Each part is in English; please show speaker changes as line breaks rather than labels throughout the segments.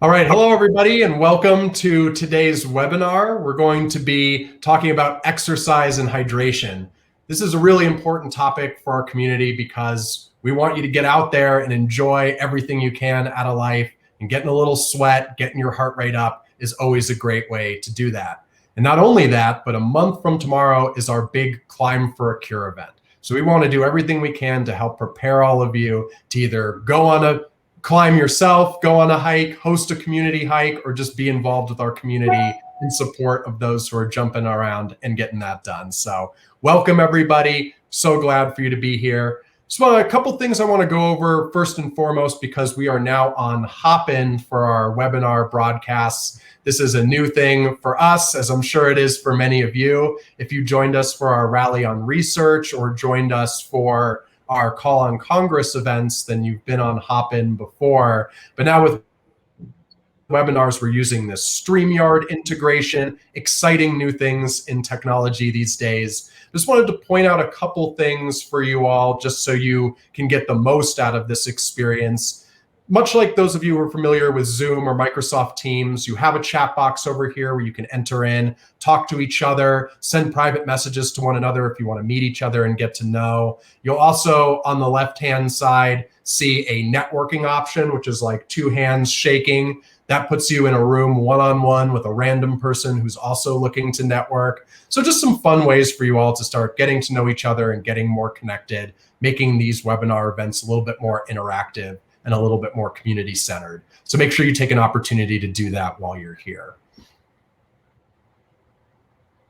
All right, hello everybody and welcome to today's webinar. We're going to be talking about exercise and hydration. This is a really important topic for our community because we want you to get out there and enjoy everything you can out of life, and getting a little sweat, getting your heart rate up is always a great way to do that. And not only that, but a month from tomorrow is our big Climb for a Cure event. So we want to do everything we can to help prepare all of you to either go on a climb yourself, go on a hike, host a community hike, or just be involved with our community in support of those who are jumping around and getting that done. So welcome everybody. So glad for you to be here. So a couple things I want to go over first and foremost, because we are now on Hopin for our webinar broadcasts. This is a new thing for us, as I'm sure it is for many of you. If you joined us for our Rally on Research or joined us for our Call on Congress events, then you've been on Hopin before. But now with webinars, we're using this StreamYard integration, exciting new things in technology these days. Just wanted to point out a couple things for you all, just so you can get the most out of this experience. Much like those of you who are familiar with Zoom or Microsoft Teams, you have a chat box over here where you can enter in, talk to each other, send private messages to one another if you want to meet each other and get to know. You'll also, on the left-hand side, see a networking option, which is like two hands shaking. That puts you in a room one-on-one with a random person who's also looking to network. So just some fun ways for you all to start getting to know each other and getting more connected, making these webinar events a little bit more interactive and a little bit more community-centered. So make sure you take an opportunity to do that while you're here.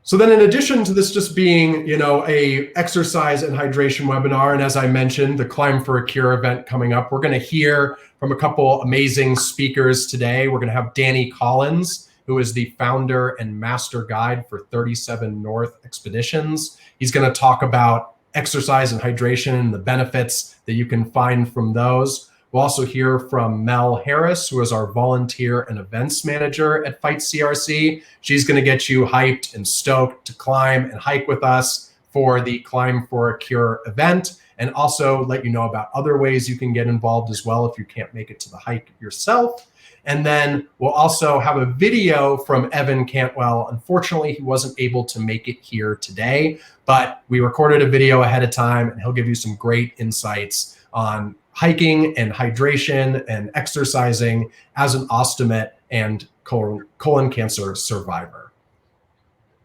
So then in addition to this just being, a exercise and hydration webinar, and as I mentioned, the Climb for a Cure event coming up, we're going to hear from a couple amazing speakers today. We're going to have Danny Collins, who is the founder and master guide for 37 North Expeditions. He's going to talk about exercise and hydration and the benefits that you can find from those. We'll also hear from Mel Harris, who is our volunteer and events manager at Fight CRC. She's going to get you hyped and stoked to climb and hike with us for the Climb for a Cure event, and also let you know about other ways you can get involved as well if you can't make it to the hike yourself. And then we'll also have a video from Evan Cantwell. Unfortunately, he wasn't able to make it here today, but we recorded a video ahead of time, and he'll give you some great insights on hiking and hydration and exercising as an ostomet and colon cancer survivor.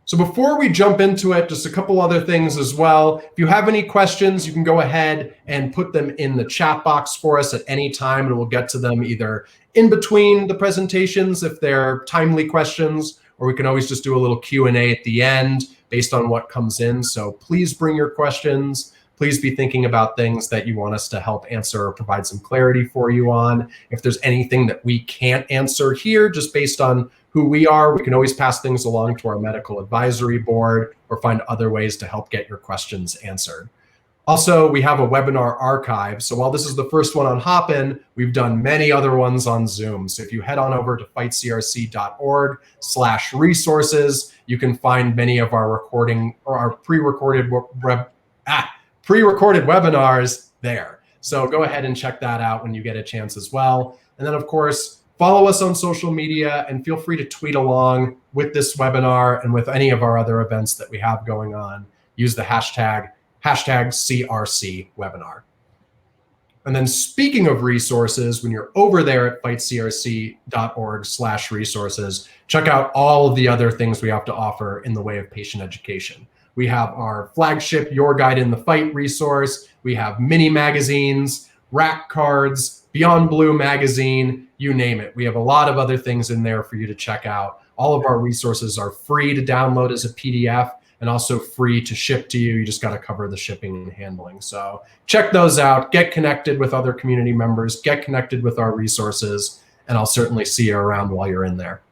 So before we jump into it, just a couple other things as well. If you have any questions, you can go ahead and put them in the chat box for us at any time, and we'll get to them either in between the presentations if they're timely questions, or we can always just do a little Q&A at the end based on what comes in. So please bring your questions. Please be thinking about things that you want us to help answer or provide some clarity for you on. If there's anything that we can't answer here, just based on who we are, we can always pass things along to our medical advisory board or find other ways to help get your questions answered. Also, we have a webinar archive. So while this is the first one on Hopin, we've done many other ones on Zoom. So if you head on over to fightcrc.org/resources, you can find many of our recording or our pre-recorded webinars there. So go ahead and check that out when you get a chance as well. And then of course, follow us on social media and feel free to tweet along with this webinar and with any of our other events that we have going on. Use the hashtag CRC webinar. And then speaking of resources, when you're over there at fightcrc.org/resources, check out all of the other things we have to offer in the way of patient education. We have our flagship Your Guide in the Fight resource. We have mini magazines, rack cards, Beyond Blue magazine, you name it. We have a lot of other things in there for you to check out. All of our resources are free to download as a PDF and also free to ship to you. You just got to cover the shipping and handling. So check those out, get connected with other community members, get connected with our resources, and I'll certainly see you around while you're in there.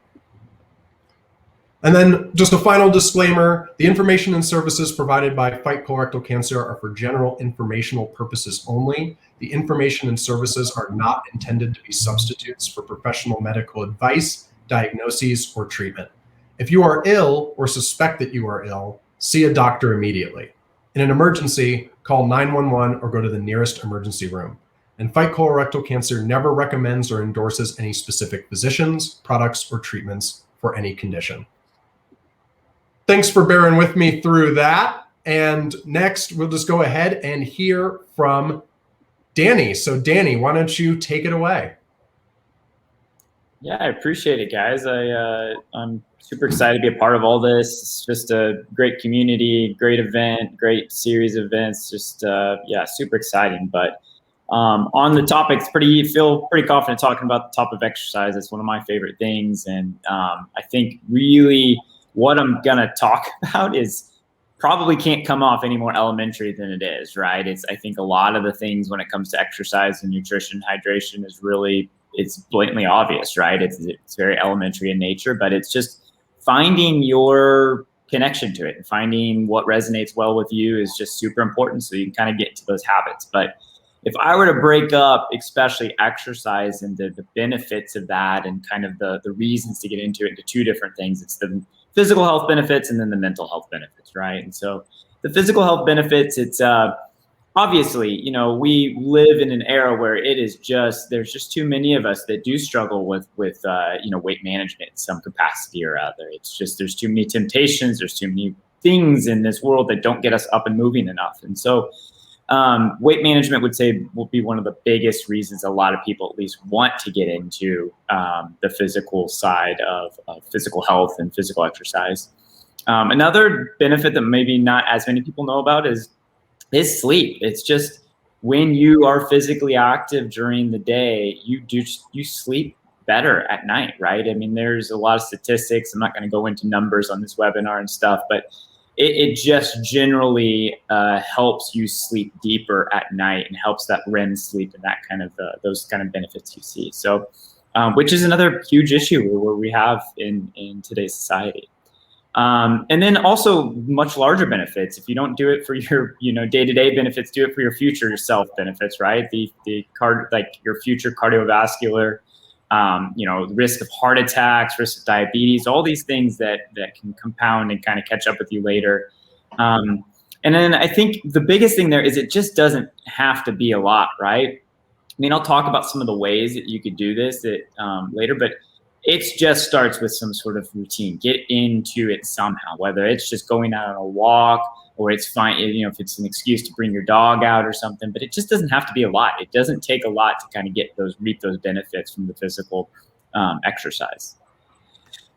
And then just a final disclaimer, the information and services provided by Fight Colorectal Cancer are for general informational purposes only. The information and services are not intended to be substitutes for professional medical advice, diagnoses, or treatment. If you are ill or suspect that you are ill, see a doctor immediately. In an emergency, call 911 or go to the nearest emergency room. and Fight Colorectal Cancer never recommends or endorses any specific physicians, products, or treatments for any condition. Thanks for bearing with me through that. And next, we'll just go ahead and hear from Danny. So Danny, why don't you take it away?
Yeah, I appreciate it, guys. I'm super excited to be a part of all this. It's just a great community, great event, great series of events. Just yeah, super exciting. But on the topic, feel pretty confident talking about the topic of exercise. It's one of my favorite things, and I think really what I'm gonna talk about is probably can't come off any more elementary than it is, right? I think a lot of the things when it comes to exercise and nutrition, hydration is really, it's blatantly obvious, right? It's very elementary in nature, but it's just finding your connection to it and finding what resonates well with you is just super important, so you can kind of get into those habits. But if I were to break up especially exercise and the benefits of that and kind of the reasons to get into it into two different things, it's the physical health benefits and then the mental health benefits, right? And so the physical health benefits, it's obviously, you know, we live in an era where there's just too many of us that do struggle with you know, weight management in some capacity or other. It's just, there's too many temptations, there's too many things in this world that don't get us up and moving enough. And so weight management will be one of the biggest reasons a lot of people at least want to get into the physical side of physical health and physical exercise. Another benefit that maybe not as many people know about is sleep. It's just when you are physically active during the day, you sleep better at night, right? I mean, there's a lot of statistics. I'm not going to go into numbers on this webinar and stuff, but it just generally helps you sleep deeper at night and helps that REM sleep and that kind of those kind of benefits you see. So, which is another huge issue where we have in today's society. And then also much larger benefits. If you don't do it for your day-to-day benefits, do it for your future self benefits, right? Like your future cardiovascular. The risk of heart attacks, risk of diabetes, all these things that can compound and kind of catch up with you later. And then I think the biggest thing there is it just doesn't have to be a lot, right? I mean, I'll talk about some of the ways that you could do this later, but it just starts with some sort of routine. Get into it somehow, whether it's just going out on a walk or it's fine, if it's an excuse to bring your dog out or something, but it just doesn't have to be a lot. It doesn't take a lot to kind of reap those benefits from the physical exercise.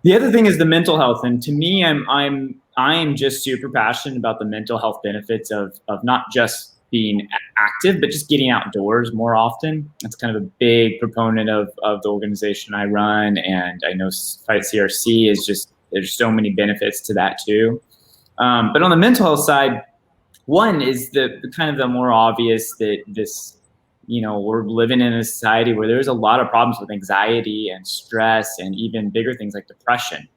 The other thing is the mental health. And to me, I'm just super passionate about the mental health benefits of not just being active, but just getting outdoors more often. That's kind of a big proponent of the organization I run. And I know Fight CRC there's so many benefits to that too. But on the mental health side, one is the kind of the more obvious that we're living in a society where there's a lot of problems with anxiety and stress and even bigger things like depression.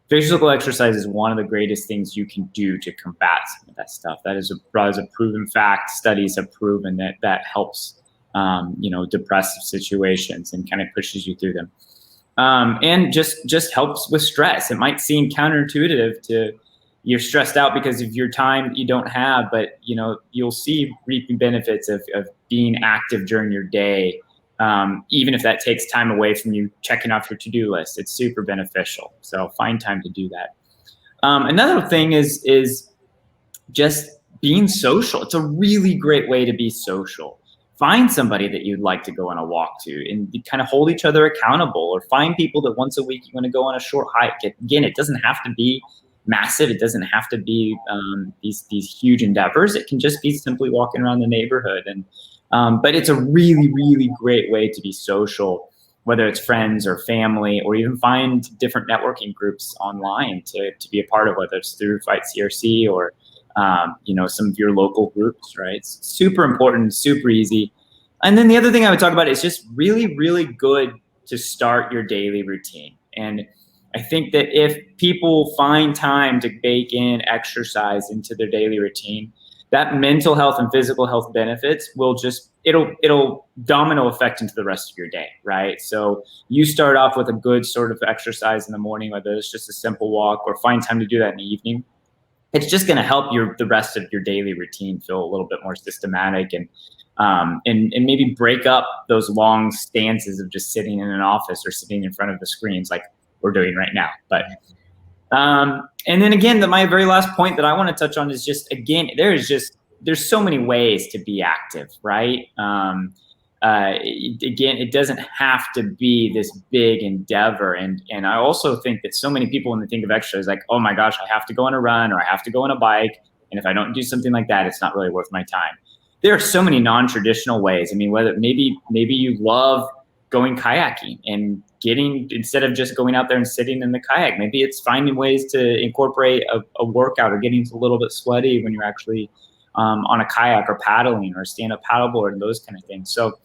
Physical exercise is one of the greatest things you can do to combat some of that stuff. That is a proven fact. Studies have proven that helps, depressive situations and kind of pushes you through them. And just helps with stress. It might seem counterintuitive to you're stressed out because of your time that you don't have, but you'll see reaping benefits of being active during your day. Even if that takes time away from you checking off your to-do list, it's super beneficial. So find time to do that. Another thing is just being social. It's a really great way to be social. Find somebody that you'd like to go on a walk to and kind of hold each other accountable, or find people that once a week you want to go on a short hike. Again, it doesn't have to be massive. It doesn't have to be these huge endeavors. It can just be simply walking around the neighborhood. But it's a really, really great way to be social, whether it's friends or family, or even find different networking groups online to be a part of, whether it's through Fight CRC or, some of your local groups, right? It's super important, super easy. And then the other thing I would talk about is just really, really good to start your daily routine. And I think that if people find time to bake in exercise into their daily routine, that mental health and physical health benefits will it'll domino effect into the rest of your day, right? So you start off with a good sort of exercise in the morning, whether it's just a simple walk or find time to do that in the evening. It's just going to help the rest of your daily routine feel a little bit more systematic and and maybe break up those long stances of just sitting in an office or sitting in front of the screens like we're doing right now. But and then again, my very last point that I want to touch on is just, again, there's so many ways to be active, right? Again, it doesn't have to be this big endeavor. And I also think that so many people, when they think of exercise, like, oh my gosh, I have to go on a run or I have to go on a bike. And if I don't do something like that, it's not really worth my time. There are so many non-traditional ways. I mean, whether maybe you love going kayaking and instead of just going out there and sitting in the kayak, maybe it's finding ways to incorporate a workout or getting a little bit sweaty when you're actually on a kayak or paddling or stand-up paddleboard and those kind of things. So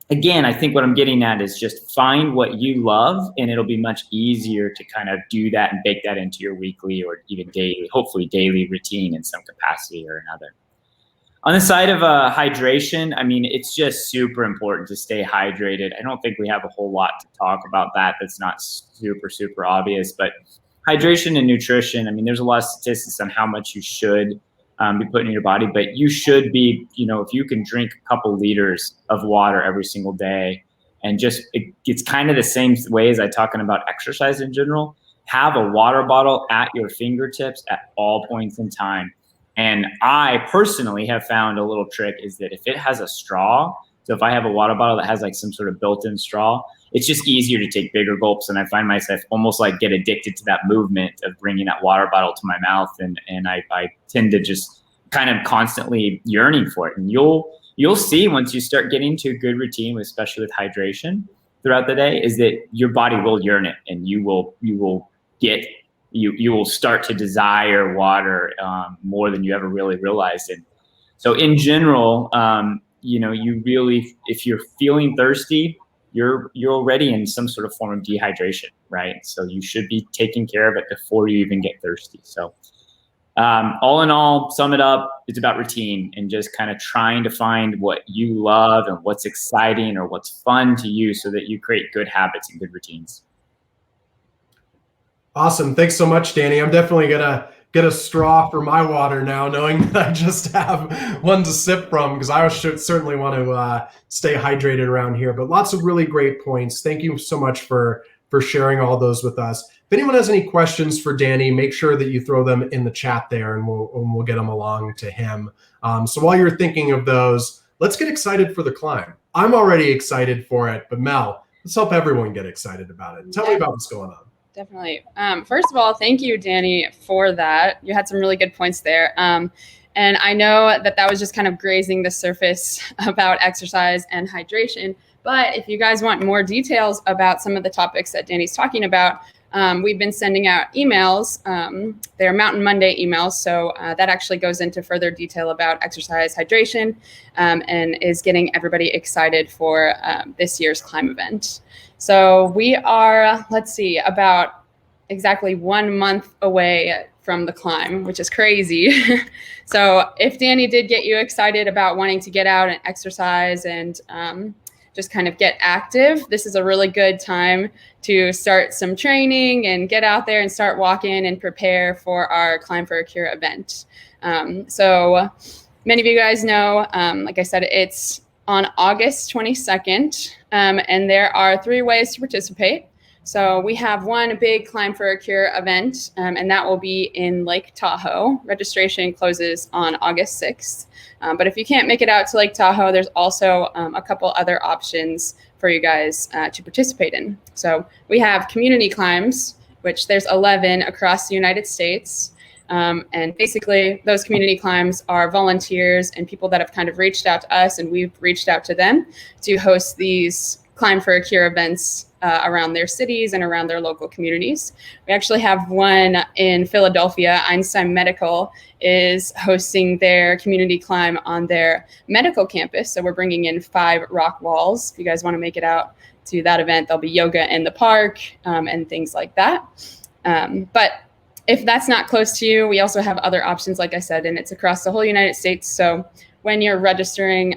again, I think what I'm getting at is just find what you love, and it'll be much easier to kind of do that and bake that into your weekly or even daily, hopefully daily routine in some capacity or another. On the side of hydration, I mean, it's just super important to stay hydrated. I don't think we have a whole lot to talk about that. That's not super, super obvious, but hydration and nutrition, I mean, there's a lot of statistics on how much you should be putting in your body, but you should be, if you can drink a couple liters of water every single day, and it's kind of the same way as I'm talking about exercise in general, have a water bottle at your fingertips at all points in time. And I personally have found a little trick is that if it has a straw, so if I have a water bottle that has like some sort of built-in straw, it's just easier to take bigger gulps. And I find myself almost like get addicted to that movement of bringing that water bottle to my mouth. And I tend to just kind of constantly yearning for it. And you'll see once you start getting to a good routine, especially with hydration throughout the day, is that your body will yearn it, and you will start to desire water more than you ever really realized. And so in general, you really, if you're feeling thirsty, you're already in some sort of form of dehydration, right? So you should be taking care of it before you even get thirsty. So all in all, sum it up, it's about routine and just kind of trying to find what you love and what's exciting or what's fun to you so that you create good habits and good routines.
Awesome. Thanks so much, Danny. I'm definitely going to get a straw for my water now, knowing that I just have one to sip from, because I certainly want to stay hydrated around here. But lots of really great points. Thank you so much for sharing all those with us. If anyone has any questions for Danny, make sure that you throw them in the chat there, and we'll get them along to him. So while you're thinking of those, let's get excited for the climb. I'm already excited for it, but Mel, let's help everyone get excited about it. Tell me about what's going on.
Definitely. First of all, thank you, Danny, for that. You had some really good points there. And I know that was just kind of grazing the surface about exercise and hydration. But if you guys want more details about some of the topics that Danny's talking about, we've been sending out emails. They're Mountain Monday emails. So that actually goes into further detail about exercise, hydration, and is getting everybody excited for this year's climb event. So we are, about exactly 1 month away from the climb, which is crazy. So if Danny did get you excited about wanting to get out and exercise and just kind of get active, this is a really good time to start some training and get out there and start walking and prepare for our Climb for a Cure event. So many of you guys know, like I said, it's on August 22nd, and there are 3 ways to participate. So we have one big Climb for a Cure event, and that will be in Lake Tahoe. Registration closes on August 6th. But if you can't make it out to Lake Tahoe, there's also a couple other options for you guys to participate in. So we have community climbs, which there's 11 across the United States. And basically, those community climbs are volunteers and people that have kind of reached out to us, and we've reached out to them to host these Climb for a Cure events around their cities and around their local communities. We actually have one in Philadelphia. Einstein Medical is hosting their community climb on their medical campus. So we're bringing in 5 rock walls. If you guys want to make it out to that event, there'll be yoga in the park and things like that. But if that's not close to you, we also have other options, like I said, and it's across the whole United States. So when you're registering,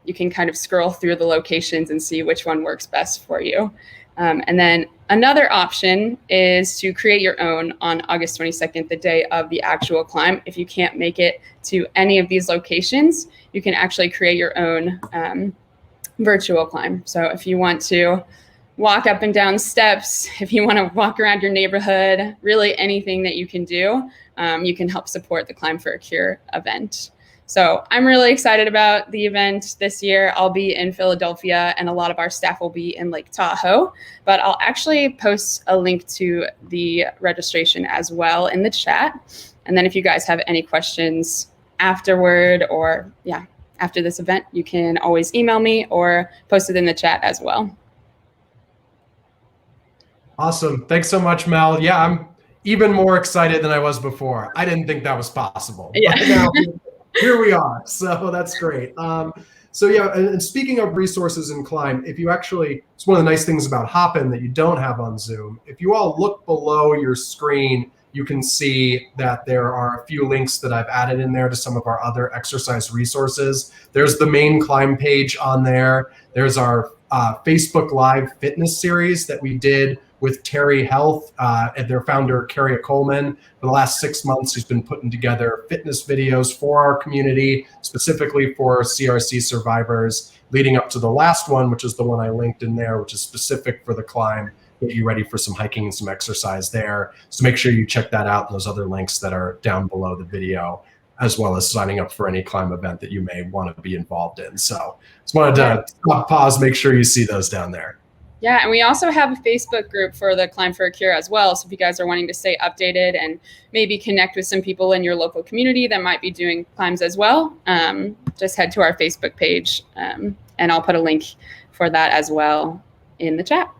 you can kind of scroll through the locations and see which one works best for you. And then Another option is to create your own on August 22nd, the day of the actual climb. If you can't make it to any of these locations, you can actually create your own virtual climb. So if you want to walk up and down steps, if you want to walk around your neighborhood, really anything that you can do, you can help support the Climb for a Cure event. So I'm really excited about the event this year. I'll be in Philadelphia and a lot of our staff will be in Lake Tahoe, but I'll actually post a link to the registration as well in the chat. And then if you guys have any questions afterward or after this event, you can always email me or post it in the chat as well.
Awesome. Thanks so much, Mel. Yeah, I'm even more excited than I was before. I didn't think that was possible.
Yeah.
But now, here we are. So that's great. So yeah, and speaking of resources in Climb, if you actually, it's one of the nice things about Hopin that you don't have on Zoom. If you all look below your screen, you can see that there are a few links that I've added in there to some of our other exercise resources. There's the main Climb page on there. There's our Facebook Live fitness series that we did with Terry Health and their founder, Carrie Coleman. For the last 6 months, he's been putting together fitness videos for our community, specifically for CRC survivors, leading up to the last one, which is the one I linked in there, which is specific for the climb, get you ready for some hiking and some exercise there. So make sure you check that out and those other links that are down below the video, as well as signing up for any climb event that you may want to be involved in. So just wanted to stop, pause, make sure you see those down there.
Yeah, and we also have a Facebook group for the Climb for a Cure as well. So if you guys are wanting to stay updated and maybe connect with some people in your local community that might be doing climbs as well, just head to our Facebook page and I'll put a link for that as well in the chat.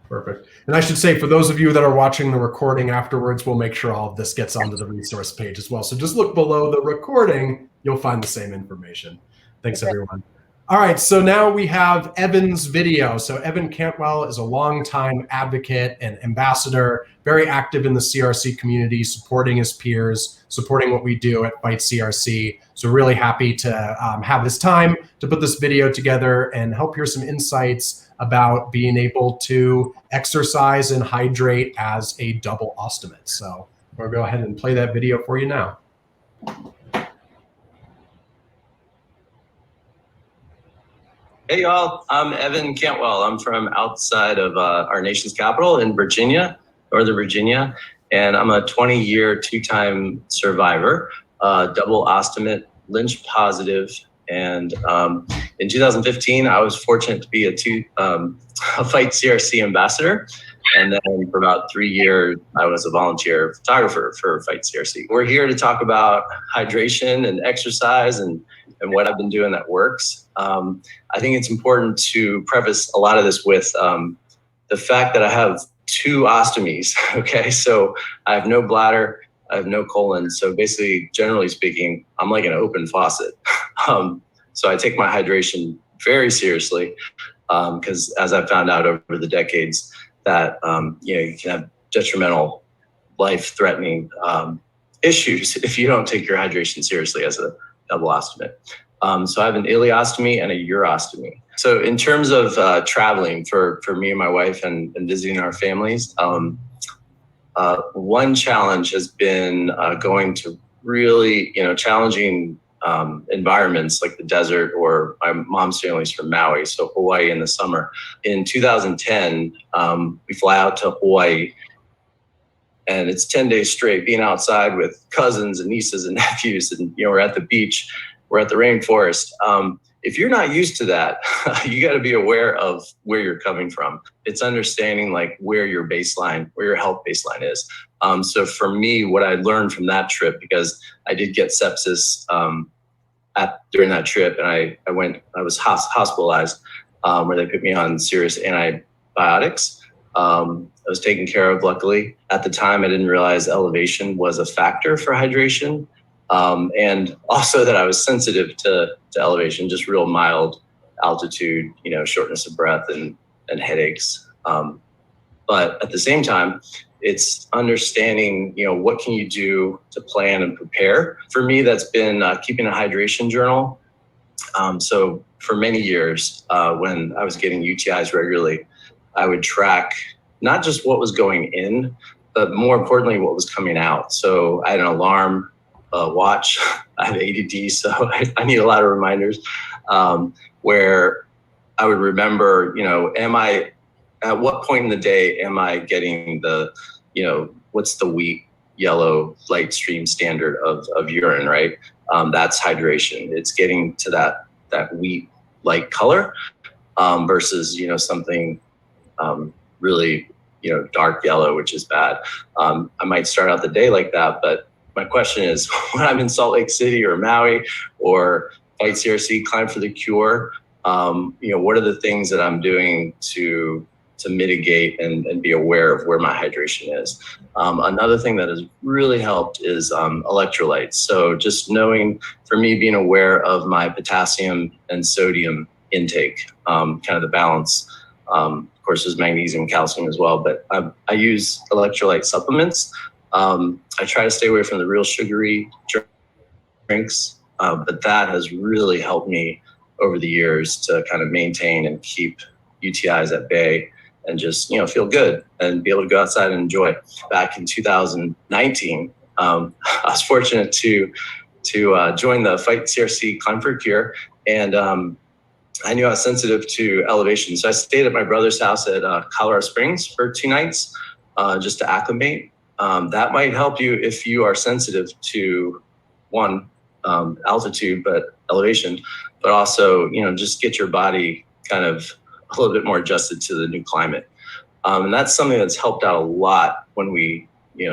Perfect. And I should say, for those of you that are watching the recording afterwards, we'll make sure all of this gets onto the resource page as well. So just look below the recording, you'll find the same information. Thanks, everyone. All right, so now we have Evan's video. So Evan Cantwell is a longtime advocate and ambassador, very active in the CRC community, supporting his peers, supporting what we do at Fight CRC. So really happy to have this time to put this video together and help hear some insights about being able to exercise and hydrate as a double ostomate. So we'll go ahead and play that video for you now.
Hey y'all, I'm Evan Cantwell. I'm from outside of our nation's capital in Virginia, Northern Virginia, and I'm a 20-year, two-time survivor, double ostomate, Lynch positive, and in 2015, I was fortunate to be a Fight CRC ambassador, and then for about 3 years, I was a volunteer photographer for Fight CRC. We're here to talk about hydration and exercise and what I've been doing that works. I think it's important to preface a lot of this with the fact that I have 2 ostomies, okay? So I have no bladder, I have no colon. So basically, generally speaking, I'm like an open faucet. So I take my hydration very seriously because as I've found out over the decades that you can have detrimental, life-threatening issues if you don't take your hydration seriously as a double ostomate. So I have an ileostomy and a urostomy. So in terms of traveling for me and my wife and visiting our families, one challenge has been going to really challenging environments like the desert, or my mom's family's from Maui, so Hawaii in the summer. In 2010, we fly out to Hawaii, and it's 10 days straight being outside with cousins and nieces and nephews, and we're at the beach, we're at the rainforest. If you're not used to that, you got to be aware of where you're coming from. It's understanding like where your baseline, where your health baseline is. So for me, what I learned from that trip, because I did get sepsis during that trip, and I was hospitalized where they put me on serious antibiotics. I was taken care of, luckily. At the time, I didn't realize elevation was a factor for hydration. And also that I was sensitive to elevation, just real mild altitude, shortness of breath and headaches. But at the same time, it's understanding, what can you do to plan and prepare? For me, that's been keeping a hydration journal. So for many years, when I was getting UTIs regularly, I would track not just what was going in, but more importantly, what was coming out. So I had an alarm, watch. I have ADD, so I need a lot of reminders, where I would remember, at what point in the day am I getting the, what's the wheat yellow light stream standard of urine, right? That's hydration. It's getting to that wheat light color, versus, something really, dark yellow, which is bad. I might start out the day like that, but my question is, when I'm in Salt Lake City or Maui or Fight CRC, Climb for the Cure, what are the things that I'm doing to mitigate and be aware of where my hydration is? Another thing that has really helped is electrolytes. So just knowing, for me, being aware of my potassium and sodium intake, kind of the balance. Of course, there's magnesium, calcium as well, but I use electrolyte supplements. I try to stay away from the real sugary drinks, but that has really helped me over the years to kind of maintain and keep UTIs at bay and just, feel good and be able to go outside and enjoy. Back in 2019, I was fortunate to join the Fight CRC Climb for Cure, and I knew I was sensitive to elevation. So I stayed at my brother's house at Colorado Springs for 2 nights, just to acclimate. That might help you if you are sensitive to altitude, but elevation, but also, just get your body kind of a little bit more adjusted to the new climate. And that's something that's helped out a lot when we,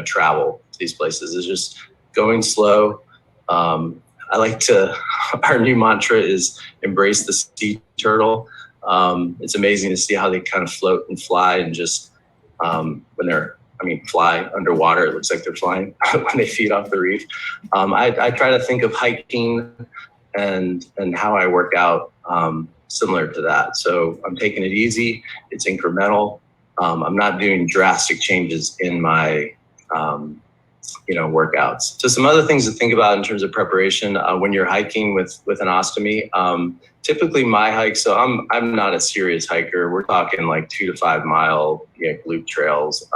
travel to these places, is just going slow. Our new mantra is embrace the sea turtle. It's amazing to see how they kind of float and fly, and just fly underwater. It looks like they're flying when they feed off the reef. I try to think of hiking and how I work out similar to that. So I'm taking it easy. It's incremental. I'm not doing drastic changes in my workouts. So some other things to think about in terms of preparation when you're hiking with an ostomy. Typically my hike, so I'm not a serious hiker. We're talking like 2 to 5 mile loop trails,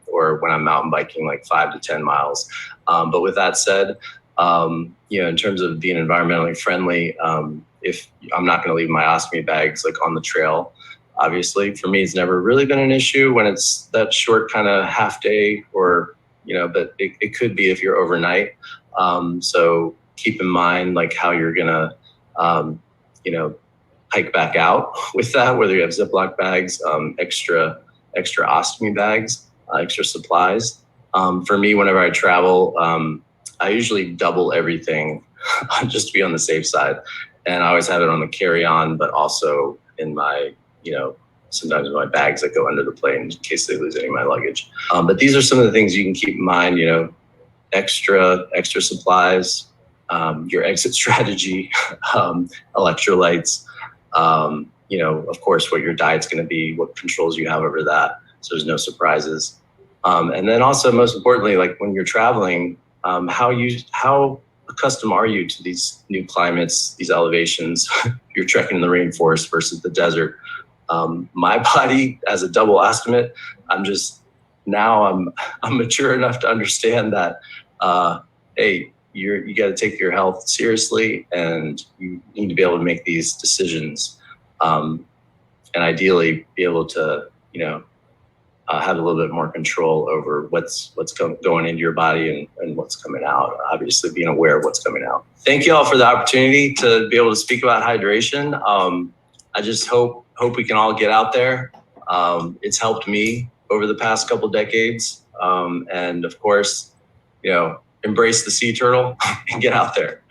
or when I'm mountain biking, like 5 to 10 miles. But with that said, in terms of being environmentally friendly, if I'm not going to leave my ostomy bags like on the trail, obviously for me, it's never really been an issue when it's that short kind of half day, or but it could be if you're overnight. So keep in mind like how you're gonna, hike back out with that, whether you have Ziploc bags, extra ostomy bags, extra supplies. For me, whenever I travel, I usually double everything just to be on the safe side. And I always have it on the carry-on, but also in my, sometimes in my bags that go under the plane in case they lose any of my luggage. But these are some of the things you can keep in mind, extra supplies, your exit strategy, electrolytes, of course, what your diet's going to be, what controls you have over that, so there's no surprises. And then also, most importantly, like when you're traveling, how accustomed are you to these new climates, these elevations? You're trekking in the rainforest versus the desert. My body, as a double ostomate, I'm mature enough to understand that, hey, you got to take your health seriously, and you need to be able to make these decisions, and ideally be able to, have a little bit more control over what's going into your body and what's coming out. Obviously, being aware of what's coming out. Thank you all for the opportunity to be able to speak about hydration. I just hope we can all get out there. It's helped me over the past couple decades, and of course, embrace the sea turtle and get out there.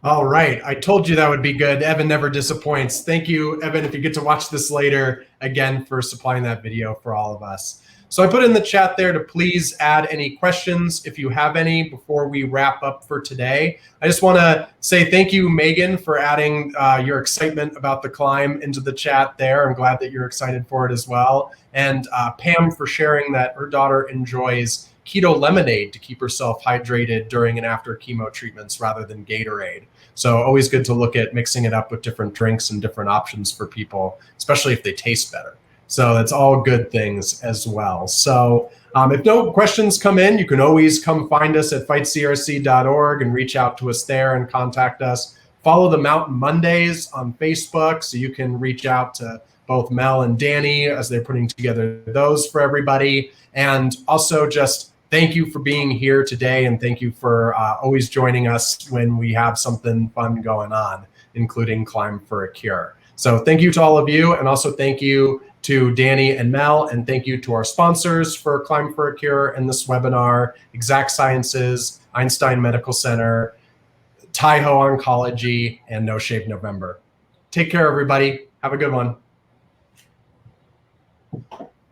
All right. I told you that would be good. Evan never disappoints. Thank you, Evan, if you get to watch this later, again, for supplying that video for all of us. So I put in the chat there to please add any questions if you have any before we wrap up for today. I just want to say thank you, Megan, for adding your excitement about the climb into the chat there. I'm glad that you're excited for it as well. And Pam for sharing that her daughter enjoys keto lemonade to keep herself hydrated during and after chemo treatments rather than Gatorade. So always good to look at mixing it up with different drinks and different options for people, especially if they taste better. So that's all good things as well. So if no questions come in, you can always come find us at fightcrc.org and reach out to us there and contact us. Follow the Mountain Mondays on Facebook so you can reach out to both Mel and Danny as they're putting together those for everybody. And also just thank you for being here today, and thank you for always joining us when we have something fun going on, including Climb for a Cure. So thank you to all of you, and also thank you to Danny and Mel, and thank you to our sponsors for Climb for a Cure and this webinar, Exact Sciences, Einstein Medical Center, Taiho Oncology, and No Shave November. Take care, everybody. Have a good one.